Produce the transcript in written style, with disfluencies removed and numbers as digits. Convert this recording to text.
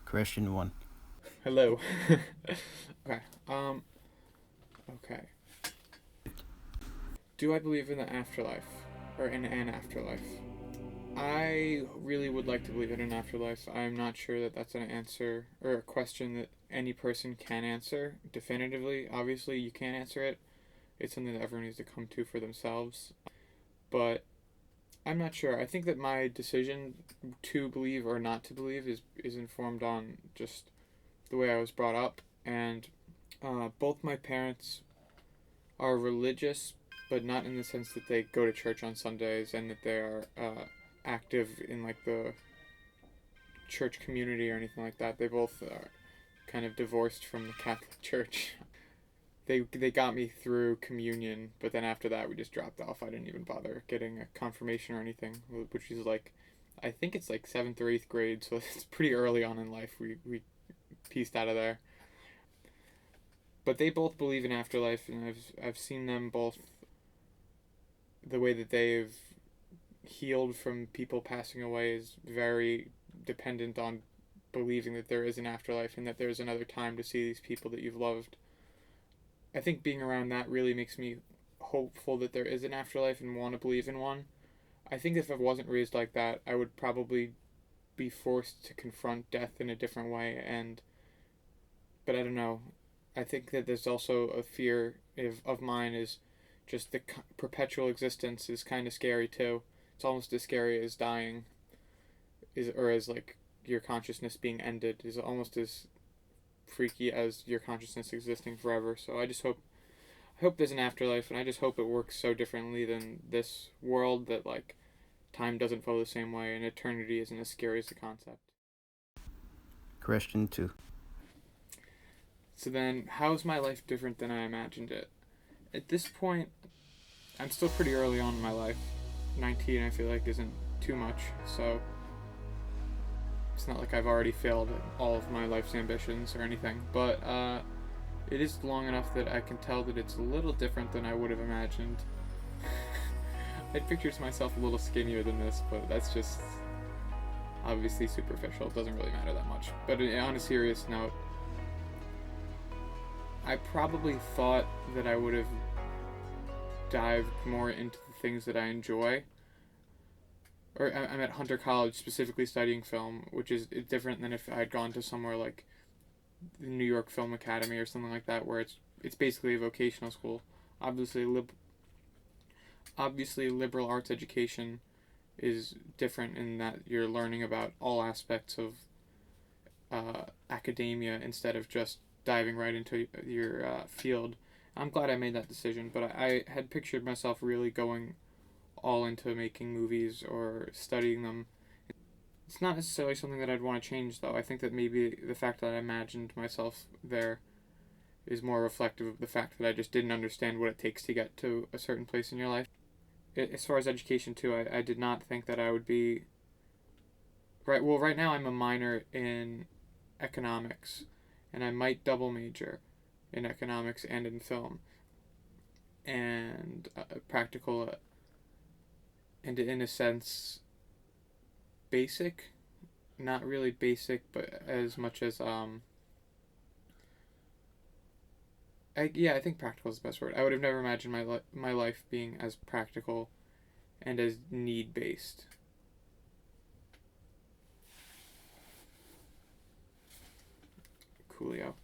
Question one. Hello. Okay. Okay. Do I believe in the afterlife or in an afterlife? I really would like to believe in an afterlife. I'm not sure that that's an answer or a question that any person can answer definitively. Obviously, you can't answer it. It's something that everyone needs to come to for themselves. But I'm not sure. I think that my decision to believe or not to believe is informed on just the way I was brought up, and both my parents are religious, but not in the sense that they go to church on Sundays and that they are active in like the church community or anything like that. They both are kind of divorced from the Catholic Church. They got me through communion, but then after that we just dropped off. I didn't even bother getting a confirmation or anything, which is like, I think it's like seventh or eighth grade, so it's pretty early on in life. We pieced out of there. But they both believe in afterlife, and I've seen them both, the way that they've healed from people passing away is very dependent on believing that there is an afterlife and that there's another time to see these people that you've loved. I think being around that really makes me hopeful that there is an afterlife and want to believe in one. I think if I wasn't raised like that, I would probably be forced to confront death in a different way. And but I don't know. I think that there's also a fear of mine is just the perpetual existence is kind of scary too. It's almost as scary as dying, is or as like your consciousness being ended is almost as freaky as your consciousness existing forever. So I hope there's an afterlife, and I just hope it works so differently than this world that like time doesn't flow the same way and eternity isn't as scary as the concept. Question two. So then, how's my life different than I imagined it? At this point, I'm still pretty early on in my life. 19, I feel like, isn't too much, so it's not like I've already failed at all of my life's ambitions or anything. But it is long enough that I can tell that it's a little different than I would have imagined. I pictured myself a little skinnier than this, but that's just obviously superficial. It doesn't really matter that much. But on a serious note, I probably thought that I would have dived more into the things that I enjoy. Or I'm at Hunter College specifically studying film, which is different than if I had gone to somewhere like the New York Film Academy or something like that, where it's basically a vocational school. Obviously, obviously liberal arts education is different in that you're learning about all aspects of academia instead of just diving right into your field. I'm glad I made that decision, but I had pictured myself really going all into making movies or studying them. It's not necessarily something that I'd want to change, though. I think that maybe the fact that I imagined myself there is more reflective of the fact that I just didn't understand what it takes to get to a certain place in your life. As far as education, too, I did not think that I would be. Right, well, right now I'm a minor in economics, and I might double major in economics and in film, and practical, and in a sense, basic. Not really basic, but as much as yeah, I think practical is the best word. I would have never imagined my life being as practical and as need based. Coolio.